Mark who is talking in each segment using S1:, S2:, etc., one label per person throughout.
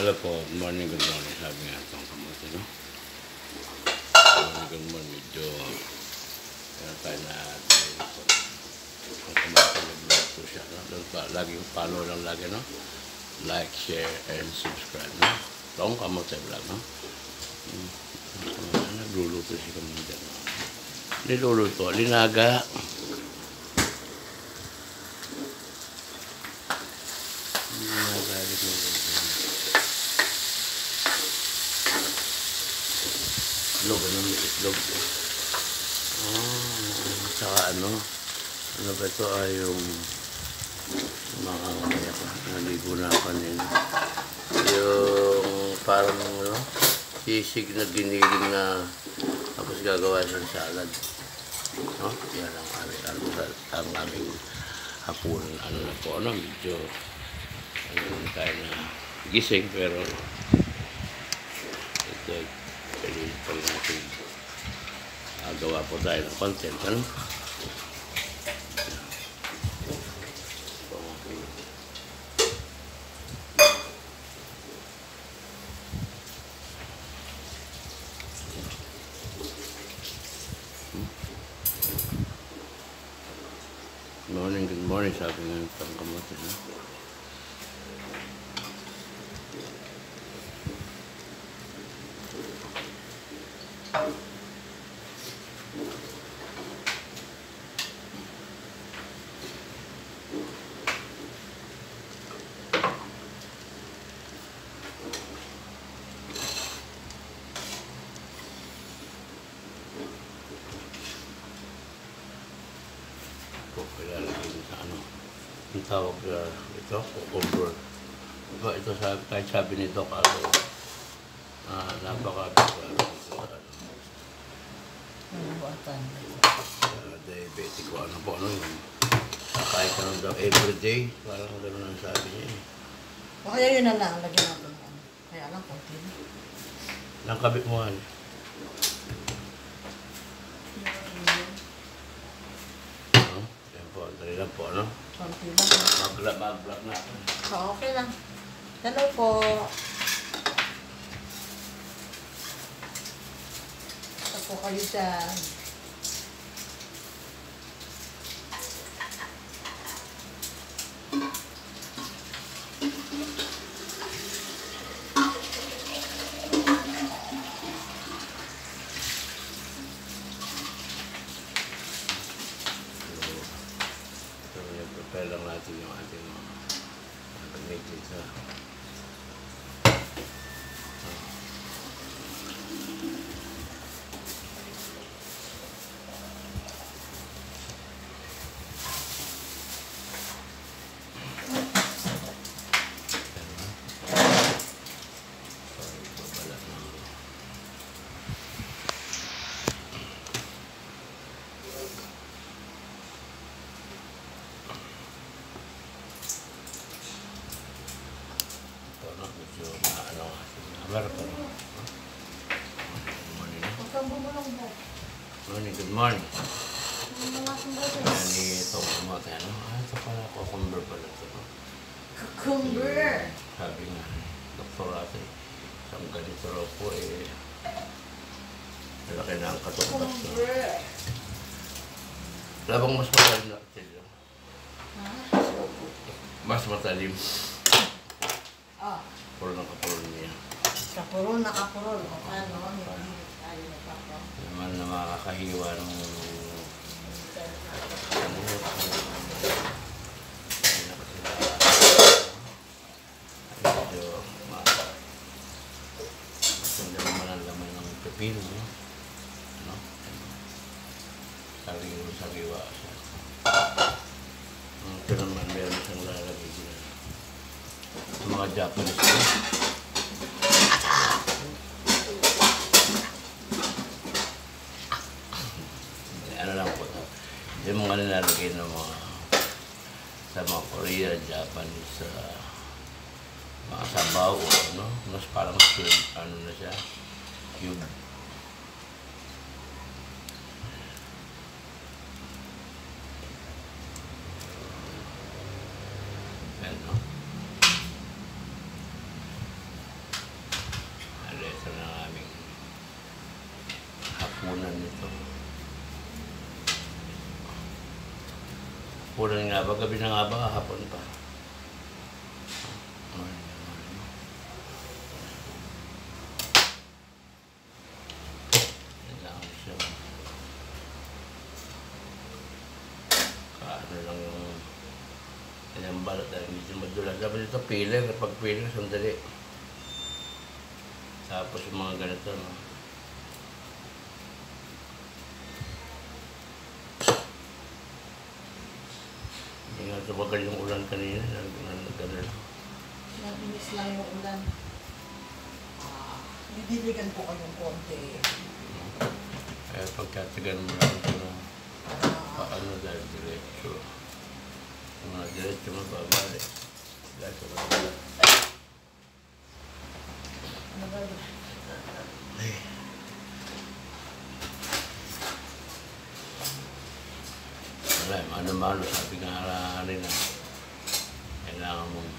S1: Hello po, good morning, sabi nga itong kamote, no? Good morning, medyo meron tayo na ang kamote nag-vlog po siya, no? Lagi follow lang lagi, no? Like, share, and subscribe, no? Itong kamote vlog, no? Nagluluto si kamote, no? Niluluto, linaga. Itlog, ano yung itlog? Saka ano ba ito ay yung mga naligo na kanina. Yung parang ano, sisig na giniling na tapos gagawa siyang salad. No? Yan ang aming hapunan. Ano na po, ano, medyo tayo na gising pero ito pwede pa rin natin gawa po tayo ng content, ano? Good morning, sabi nga yung pangkamote, no? Ilalagay sa ano, yung tawag ito, cucumber. Diba, ito kahit sabi ni Doc ako, diabetic ko, ano po, ano yun. Kahit ka nung everyday, parang gano'n ang sabi niya eh.
S2: O kaya yun na lang, lagyan natin. Kaya lang, konti na.
S1: Nangkabit mo, ano? Dali lang po, ano?
S2: Konti lang.
S1: Mag-vlog na ako.
S2: Okay lang. Hello po. Ito po kayo dyan.
S1: Prepare lang natin yung ating pag-making sa Good morning. Yan itong kamote, ano? Ito pala, cucumber pala ito.
S2: Cucumber!
S1: Sabi nga, doktor ate, isang ganito raw po eh, malaki na ang katukas.
S2: Cucumber!
S1: Labang mas matalim na katilyo. Mas matalim.
S2: Ah.
S1: Puro na kapuro niya.
S2: Kapurol na kapurol. O paano?
S1: Naman na makakahiwa ng medyo maganda naman ang laman ng pepino, no? Ano? Sariwa siya. Ito naman meron siyang lalagay dyan. Mga Japanese ko. Ano lang po, yung mga nilalagay ng mga sa mga Korea, Japanese, mga sabaw o ano, mas parang shrimp, ano na siya, cube. Hapunan nga ba? Gabi na nga ba? Hapon pa. Kailangan siya. Kaano lang yung kanyang balat dahil medyo madulas. Dapat ito piler. Kapag piler, sandali. Tapos yung mga ganito, no? Hindi nga tumagal yung ulan kanina. Nagano.
S2: Nag-inis lang yung ulan. Didiligan po kayong konti.
S1: Kaya pagkatigan mo lang ito na paano dahil diretso. Yung mga diretso mababalik. Dahil sa mga
S2: Ano ba?
S1: ay. Wala, ano-ano, sabi nga rin na kailangan mong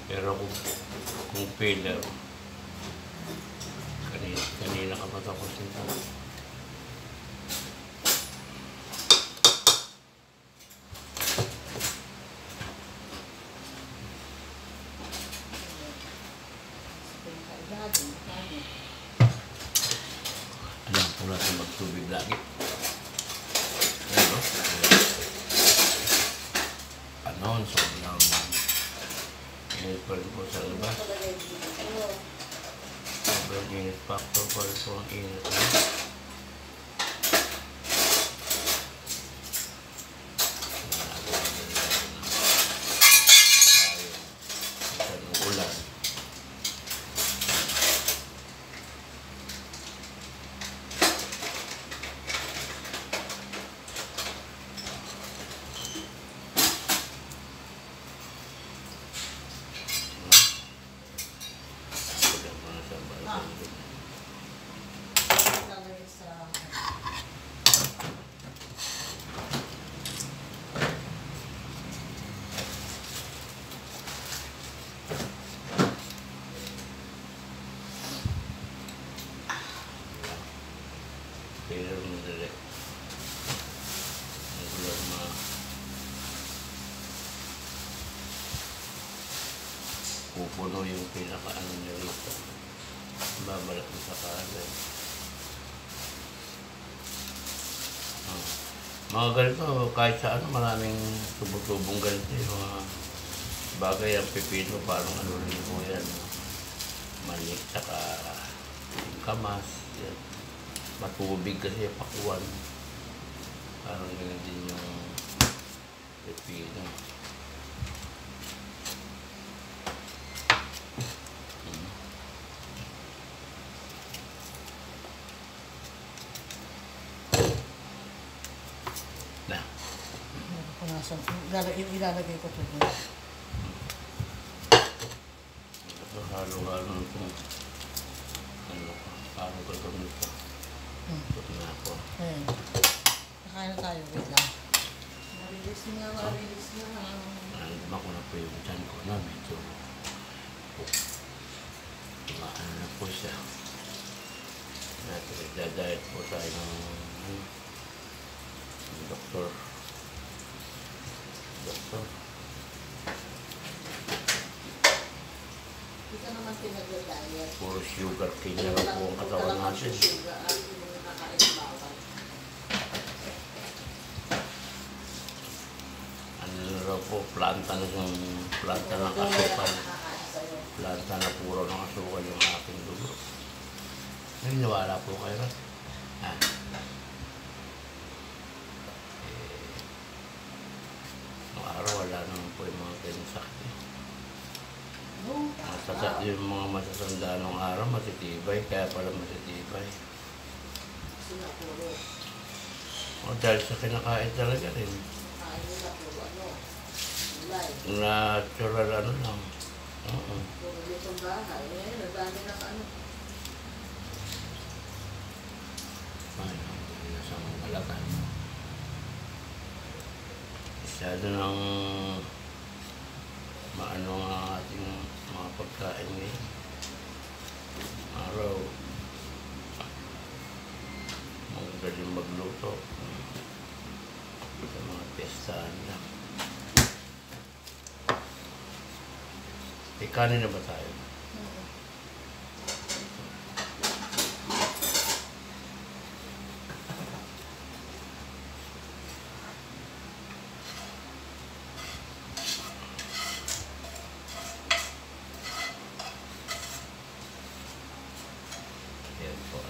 S1: pero kung failure kanina ka patapos nito. Alam po natin magtubig lagi. Ano? Ano? Sobrang init pa rin po sa labas. Sobrang init factor pa rin po ang init. Ulan.
S2: Lalagay sa...
S1: Pero madali. Nagulang pupuno yung pinaka-ano niya rito. Babalak mo sa kalan. Mga ganito, kahit sa ano, maraming tubo-tubong ganito. Yung mga bagay ang pipino, parang ano rin po yan. Manik, saka kamas. Yan. Matubig kasi pakuwan. Parang ganyan din yung pipino. Na.
S2: Ilalagay ko ito.
S1: Ito halo-halo itong ano ko, parang gagawin ito. Ito na ako.
S2: Ayan. Nakain na tayo. Wait lang. Marilis na.
S1: Nandama ko na po yung tiyan ko na medyo ano na po siya. Nagda-diet po tayo ng doktor.
S2: Hindi ka naman pinag-diet.
S1: Puro sugar cane na lang po ang katawan natin. Ano na raw po, planta ng asukal. Planta na puro ng asukal yung aking dugo. Naniniwala po kayo. Nung araw wala naman po yung mga ganyan sakit. Yung mga masasanda nung araw matitibay, kaya pala matitibay. O dahil sa kinakain talaga rin. Natural ano lang. Ay, nasa mga malatan. Masyado ng maano ang ating mga pagkain ngayon. Araw, magaling magluto. Sana. Kanin na ba tayo? Yan po.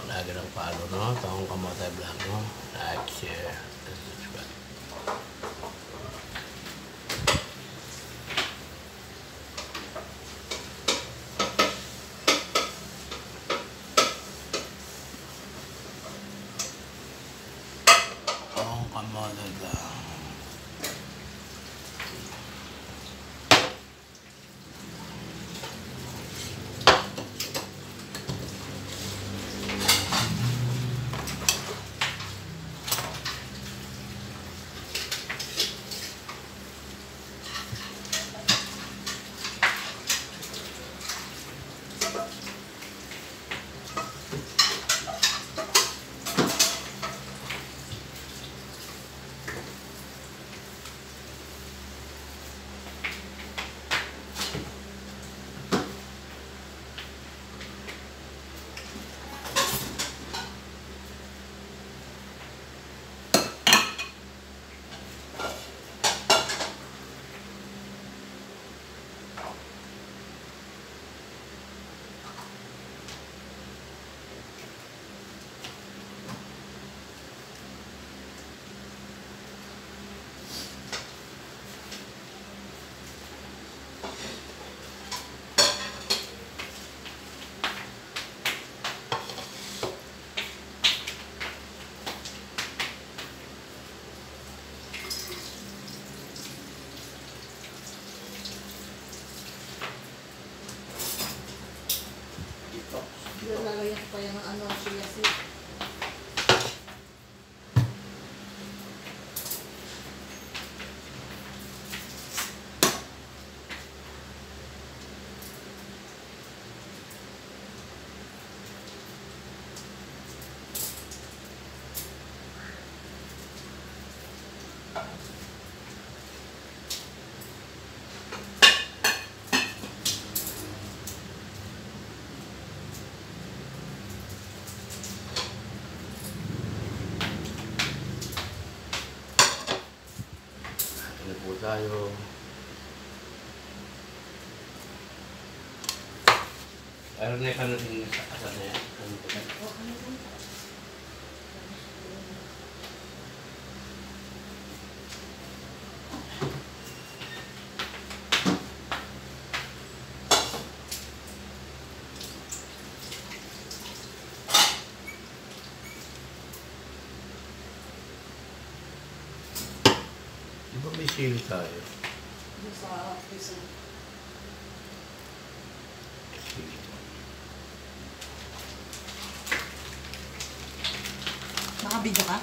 S1: Lagi ng follow, no? Taong Kamatay Vlog, no? Like, share, and subscribe. Taong Kamatay Vlog.
S2: Lalagyan ko pa yung ano, chia seed.
S1: Ano po tayo? Ano na yung kanunin sa asa na yan? Ano po tayo? Di ba may sili tayo?
S2: Yung sa piso.
S1: Sili.
S2: Nakabidyo ka?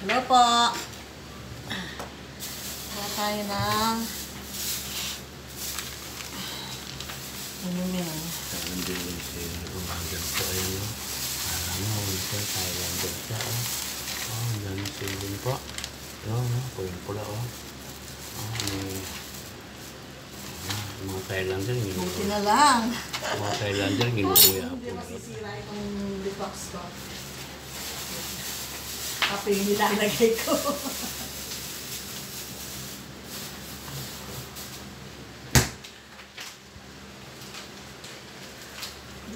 S2: Hello po. Kaya tayo ng inumin.
S1: Alam din yung sili. Umagal po ayan, no? Alam mo, winter, Thailander siya, oh. Oh, ang dami sili po. No, no, pula, oh. Oh, may... mga Thailander,
S2: Buti na lang.
S1: mga Thailander, ginuguya po.
S2: Hindi masisira itong detox ko. Kape yung nilalagay ko.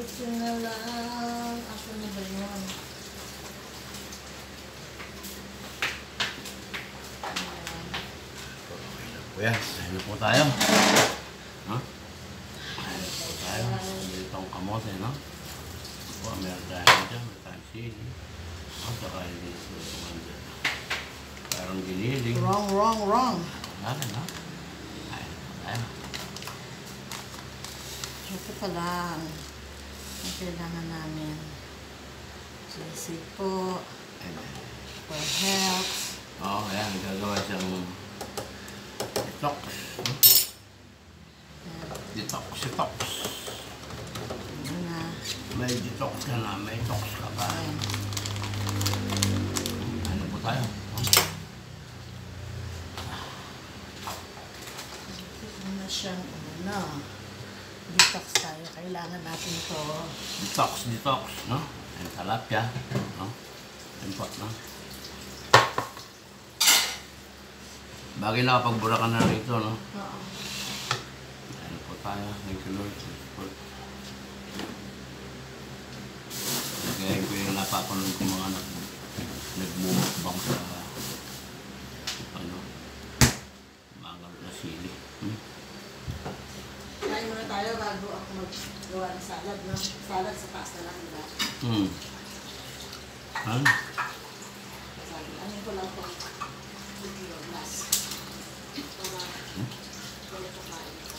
S2: Buti na lang. Ako na ba yun?
S1: Kuya, ayun na po tayo. Ha? Ayun na po tayo. Itong kamote, no? O, meron tayo dyan. May tayong sili. O, saka hindi susungan dyan. Parang giniling.
S2: Wrong.
S1: Wala rin, no? Ayun na po tayo.
S2: Ito pa lang. Ang kailangan namin. Sisig po. For health.
S1: Oo, ayan. Gagawa siyang detox. Detox.
S2: Na.
S1: May detox ka na. May tox ka pa. Ano po tayo?
S2: Ito na siyang detox tayo. Kailangan natin ito.
S1: Detox, no? Ang talapia, no? Import, no? Bagay nakapagbura ka na rito, no?
S2: Oo.
S1: Ano po tayo? Thank you, Lord. Nagayin ko yung napapanood ko mga nagmumukbang sa mga na sili.
S2: Kain muna tayo bago ako maggawa ng salad, no? Salad sa taas na lang, diba?
S1: Ano?
S2: Salad. Ano ko lang itong glass. Para wala ko kain ito.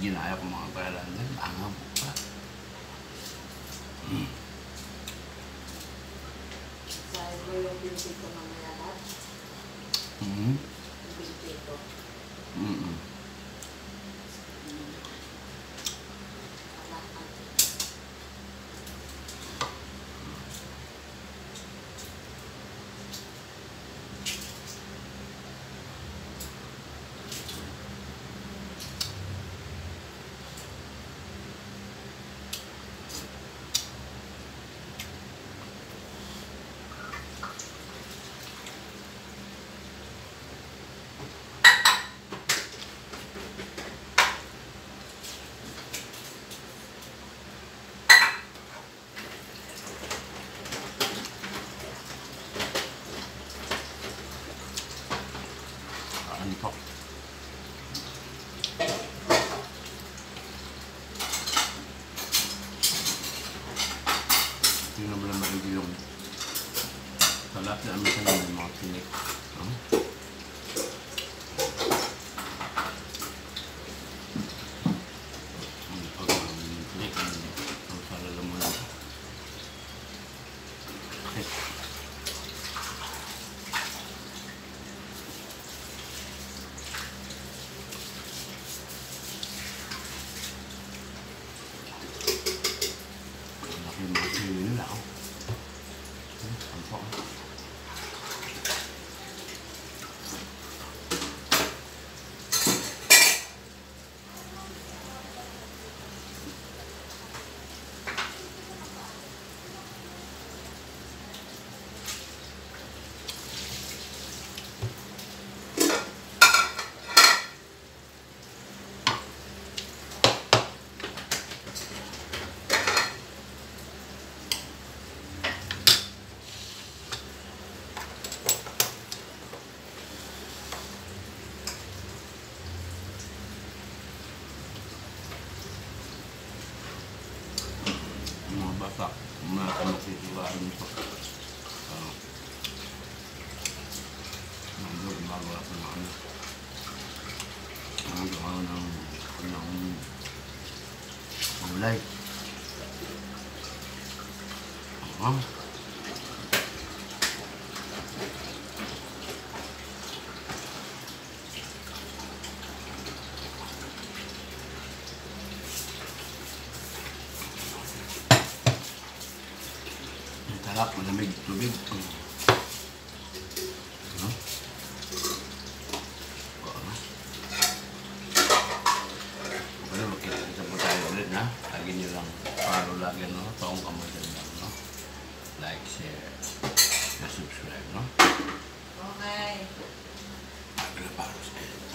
S1: Ginaya ko mga pala din. Angaw pa.
S2: Sabi ko yung binti ko mamaya lahat. Yung binti ko.
S1: Antok. Tingnan mo lang maigi yung talapia namin sa may mga tinik. Pag tinik, ang salala mo lang. Yung mga sili nila, antok. Mga bata, mga kamasisiwaan nito. Nandun, bago ako ng ano. Nandun ako ng gulay. Sarap, malamig, tubig. Pero magkita po tayo ulit, ha? Lagi nyo lang follow lagi magandang, no? Like, share, and subscribe, no?
S2: Okay.
S1: Para sa